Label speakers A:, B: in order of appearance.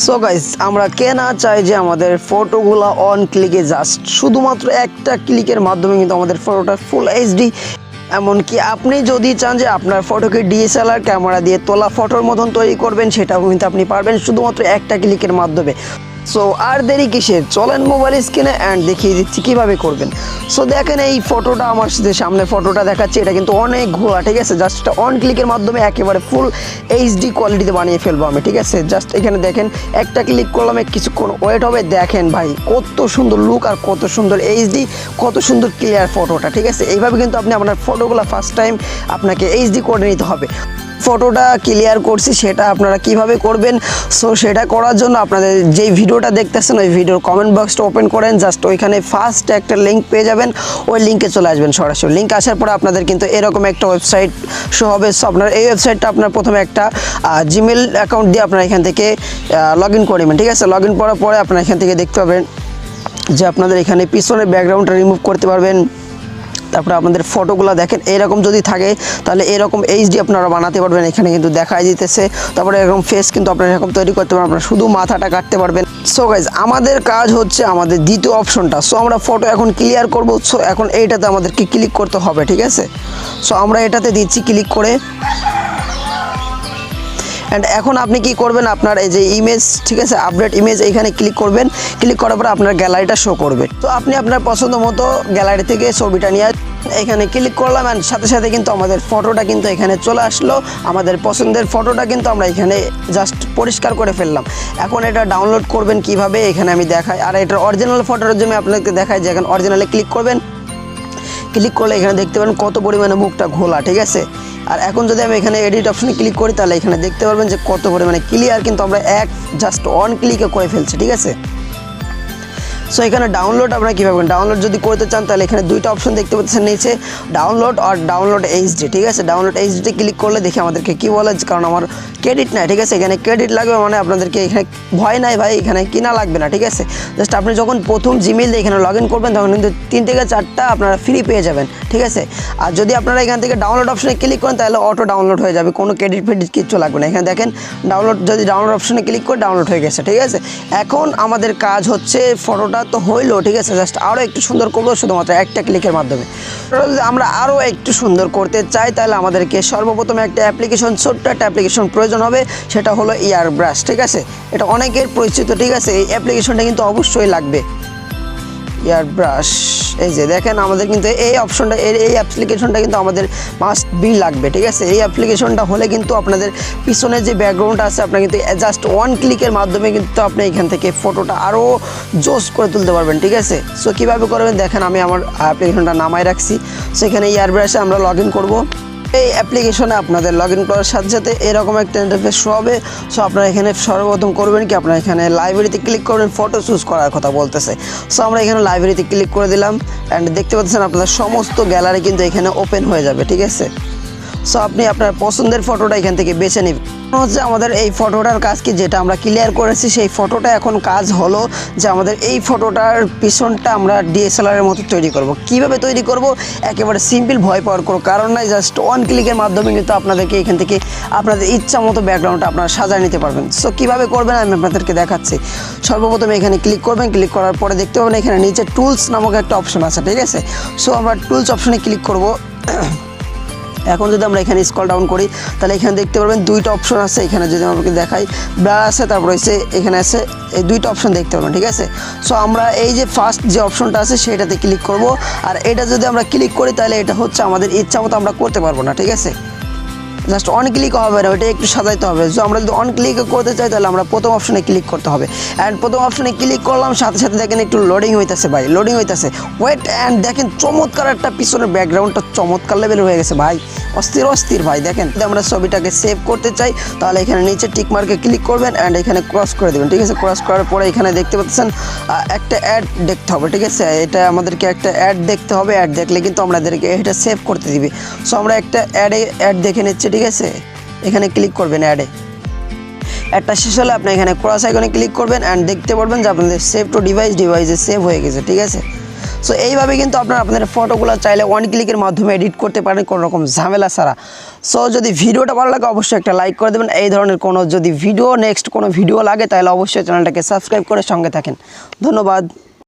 A: So guys, আমরা কে না চাই যে আমাদের ফটোগুলো অন ক্লিকে জাস্ট শুধুমাত্র একটা ক্লিকের মাধ্যমে কিন্তু আমাদের ফটোটা ফুল এইচডি, এমনকি আপনি যদি চান যে আপনার ফটোকে ডিএসএলআর ক্যামেরা দিয়ে তোলা ফটোর মতন তৈরি করবেন, সেটাও কিন্তু আপনি পারবেন শুধুমাত্র একটা ক্লিকের মাধ্যমে। সো আর দেরি কিসের, চলেন মোবাইল স্ক্রিনে অ্যান্ড দেখিয়ে দিচ্ছি কীভাবে করবেন। সো দেখেন এই ফটোটা, আমার সামনে ফটোটা দেখাচ্ছি, এটা কিন্তু অনেক ঘোলা, ঠিক আছে। জাস্ট অন ক্লিকের মাধ্যমে একেবারে ফুল এইচডি কোয়ালিটিতে বানিয়ে ফেলবো আমি, ঠিক আছে। জাস্ট এখানে দেখেন একটা ক্লিক করলাম, কিছুক্ষণ ওয়েট হবে, দেখেন ভাই কত সুন্দর লুক আর কত সুন্দর এইচডি, কত সুন্দর ক্লিয়ার ফটোটা, ঠিক আছে। এইভাবে কিন্তু আপনি আপনার ফটোগুলো ফার্স্ট টাইম আপনাকে এইচডি করে নিতে হবে। ফটোটা ক্লিয়ার করছি, সেটা আপনারা কিভাবে করবেন। সো সেটা করার জন্য আপনাদের যেই ভিডিওটা দেখতেছেন ওই ভিডিওর কমেন্ট বক্সটা ওপেন করেন, জাস্ট ওইখানে ফার্স্ট একটা লিঙ্ক পেয়ে যাবেন, ওই লিঙ্কে চলে আসবেন সরাসরি। লিঙ্ক আসার পরে আপনাদের কিন্তু এরকম একটা ওয়েবসাইট শো হবে। সো আপনার এই ওয়েবসাইটটা আপনার প্রথমে একটা জিমেল অ্যাকাউন্ট দিয়ে আপনারা এখান থেকে লগ ইন করে নেবেন, ঠিক আছে। লগ ইন করার পরে আপনারা এখান থেকে দেখতে পাবেন যে আপনাদের এখানে পিছনের ব্যাকগ্রাউন্ডটা রিমুভ করতে পারবেন। তারপরে আপনাদের ফটোগুলো দেখেন এরকম যদি থাকে তাহলে এরকম এইচডি আপনারা বানাতে পারবেন, এখানে কিন্তু দেখাই দিতেছে। তারপরে এরকম ফেস কিন্তু আপনারা এরকম তৈরি করতে পারবেন, আপনারা শুধু মাথাটা কাটতে পারবেন। সো গাইজ, আমাদের কাজ হচ্ছে আমাদের দ্বিতীয় অপশনটা। সো আমরা ফটো এখন ক্লিয়ার করব। সো এখন এইটাতে আমাদেরকে ক্লিক করতে হবে, ঠিক আছে। সো আমরা এটাতে দিচ্ছি ক্লিক করে। অ্যান্ড এখন আপনি কি করবেন, আপনার এই যে ইমেজ, ঠিক আছে, আপডেট ইমেজ, এইখানে ক্লিক করবেন। ক্লিক করার পরে আপনার গ্যালারিটা শো করবে। তো আপনি আপনার পছন্দ মতো গ্যালারি থেকে ছবিটা নিয়ে এখানে ক্লিক করলাম, অ্যান্ড সাথে সাথে কিন্তু আমাদের ফটোটা কিন্তু এখানে চলে আসলো। আমাদের পছন্দের ফটোটা কিন্তু আমরা এখানে জাস্ট পরিষ্কার করে ফেললাম। এখন এটা ডাউনলোড করবেন কিভাবে এখানে আমি দেখাই, আর এটা অরিজিনাল ফটোর জন্য আপনাকে দেখাই যে এখন অরিজিনালে ক্লিক করবেন। ক্লিক করলে এখানে দেখতে পাবেন কত পরিমাণে মুখটা ঘোলা, ঠিক আছে। আর এখন যদি আমি এখানে এডিট অপশনে ক্লিক করি তাহলে এখানে দেখতে পারবেন যে কত পরিমাণে ক্লিয়ার কিন্তু আমরা জাস্ট অন ক্লিকে করে ফেলছি, ঠিক আছে। সো এখানে ডাউনলোড আপনারা কীভাবে ডাউনলোড যদি করতে চান তাহলে এখানে দুইটা অপশন দেখতে পাচ্ছেন নিচে, ডাউনলোড আর ডাউনলোড এইচডি, ঠিক আছে। ডাউনলোড এইচডি ক্লিক করলে দেখি আমাদেরকে কী বলে, কারণ আমার ক্রেডিট নাই, ঠিক আছে। এখানে ক্রেডিট লাগবে মানে আপনাদেরকে এখানে ভয় নাই ভাই, এখানে কিনা লাগবে না, ঠিক আছে। জাস্ট আপনি যখন প্রথম জিমেল দিয়ে এখানে লগ ইন করবেন তখন কিন্তু 3 থেকে 4টা আপনারা ফ্রি পেয়ে যাবেন, ঠিক আছে। আর যদি আপনারা এখান থেকে ডাউনলোড অপশনে ক্লিক করেন তাহলে অটো ডাউনলোড হয়ে যাবে, কোনো ক্রেডিট ফ্রেডিট কিচ্ছু লাগবে না। এখানে দেখেন ডাউনলোড, যদি ডাউনলোড অপশনে ক্লিক করে ডাউনলোড হয়ে গেছে, ঠিক আছে। এখন আমাদের কাজ হচ্ছে ফটোটা তো হইলো, ঠিক আছে, জাস্ট আরও একটু সুন্দর করবো শুধুমাত্র একটা ক্লিকের মাধ্যমে। যদি আমরা আরও একটু সুন্দর করতে চাই তাহলে আমাদেরকে সর্বপ্রথমে একটা অ্যাপ্লিকেশন, ছোট্ট একটা অ্যাপ্লিকেশন প্রয়োজন হবে, সেটা হলো এয়ারব্রাশ, ঠিক আছে। এটা অনেকের পরিচিত, ঠিক আছে। এই অ্যাপ্লিকেশনটা কিন্তু অবশ্যই লাগবে, এয়ারব্রাশ। এই যে দেখেন আমাদের কিন্তু এই অপশনটা, এই অ্যাপ্লিকেশনটা কিন্তু আমাদের মাস্ট বি লাগবে, ঠিক আছে। এই অ্যাপ্লিকেশনটা হলে কিন্তু আপনাদের পিছনে যে ব্যাকগ্রাউন্ডটা আছে আপনার কিন্তু জাস্ট ওয়ান ক্লিকের মাধ্যমে কিন্তু আপনি এখান থেকে ফটোটা আরও জোস করে তুলতে পারবেন, ঠিক আছে। সো কীভাবে করবেন দেখেন, আমি আমার অ্যাপ্লিকেশনটা নামায় রাখছি। সেখানে এয়ারব্রাশে আমরা লগ ইন করবো। এই অ্যাপ্লিকেশনে আপনাদের লগ ইন করার সাথে সাথে এরকম একটা ইন্টারফেস শো হবে। সো আপনারা এখানে সর্বপ্রথম করবেন কি, আপনারা এখানে লাইব্রেরিতে ক্লিক করবেন, ফটো চুজ করার কথা বলতেছে। সো আমরা এখানে লাইব্রেরিতে ক্লিক করে দিলাম, অ্যান্ড দেখতে পাচ্ছেন আপনাদের সমস্ত গ্যালারি কিন্তু এখানে ওপেন হয়ে যাবে, ঠিক আছে। সো আপনি আপনার পছন্দের ফটোটা এখান থেকে বেছে নেবেন। হচ্ছে আমাদের এই ফটোটার কাজ কি, যেটা আমরা ক্লিয়ার করেছি সেই ফটোটা এখন কাজ হলো যে আমাদের এই ফটোটার পিছনটা আমরা ডিএসএলআরের মতো তৈরি করব। কিভাবে তৈরি করব, একেবারে সিম্পল, ভয় পাওয়ার কোনো কারণ নাই। জাস্ট ওয়ান ক্লিকের মাধ্যমে কিন্তু আপনাদেরকে এখান থেকে আপনাদের ইচ্ছা মতো ব্যাকগ্রাউন্ডটা আপনারা সাজায় নিতে পারবেন। সো কীভাবে করবেন আমি আপনাদেরকে দেখাচ্ছি। সর্বপ্রথমে এখানে ক্লিক করবেন, ক্লিক করার পরে দেখতে পাবেন এখানে নিচে টুলস নামক একটা অপশন আছে, ঠিক আছে। সো আমরা টুলস অপশনে ক্লিক করব। এখন যদি আমরা এখানে স্ক্রল ডাউন করি তাহলে এখানে দেখতে পারবেন দুইটা অপশন আছে। এখানে যদি আমাকে দেখাই, ব্রাশ আছে, তারপর হচ্ছে এখানে আছে, এই দুইটা অপশন দেখতে পারবেন, ঠিক আছে। সো আমরা এই যে ফার্স্ট যে অপশনটা আছে সেটাতে ক্লিক করব। আর এটা যদি আমরা ক্লিক করি তাহলে এটা হচ্ছে আমাদের ইচ্ছা মতো আমরা করতে পারবো না, ঠিক আছে। জাস্ট অন ক্লিক হবে না, ওইটা একটু সাজাইতে হবে। সো আমরা যদি অন ক্লিক করতে চাই তাহলে আমরা প্রথম অপশনে ক্লিক করতে হবে। অ্যান্ড প্রথম অপশনে ক্লিক করলাম, সাথে সাথে দেখেন একটু লোডিং হইতেছে ভাই, লোডিং হইতেছে, ওয়েট। অ্যান্ড দেখেন চমৎকার একটা পিছনের ব্যাকগ্রাউন্ডটা চমৎকার লেভেল হয়ে গেছে ভাই, অস্থির অস্থির ভাই। দেখেন যদি আমরা ছবিটাকে সেভ করতে চাই তাহলে এখানে নিচে টিক মার্কে ক্লিক করবেন, অ্যান্ড এখানে ক্রস করে দেবেন, ঠিক আছে। ক্রস করার পরে এখানে দেখতে পাচ্ছেন একটা অ্যাড দেখতে হবে, ঠিক আছে। এটা আমাদেরকে একটা অ্যাড দেখতে হবে, অ্যাড দেখলে কিন্তু আমাদেরকে এটা সেভ করতে দিবে। সো আমরা একটা অ্যাড দেখে নিচ্ছি, ঠিক আছে। এখানে ক্লিক করবেন অ্যাডটা শেষ হলে আপনি এখানে ক্রস আইকনে ক্লিক করবেন, অ্যান্ড দেখতে পারবেন যে আপনাদের সেভ টু ডিভাইসে সেভ হয়ে গেছে, ঠিক আছে। সো এইভাবে কিন্তু আপনারা আপনাদের ফটোগুলো চাইলে ওয়ান ক্লিকের মাধ্যমে এডিট করতে পারেন কোনো রকম ঝামেলা ছাড়া। সো যদি ভিডিওটা ভালো লাগে অবশ্যই একটা লাইক করে দেবেন। এই ধরনের কোনো যদি ভিডিও নেক্সট কোনো ভিডিও লাগে তাহলে অবশ্যই চ্যানেলটাকে সাবস্ক্রাইব করে সঙ্গে থাকেন। ধন্যবাদ।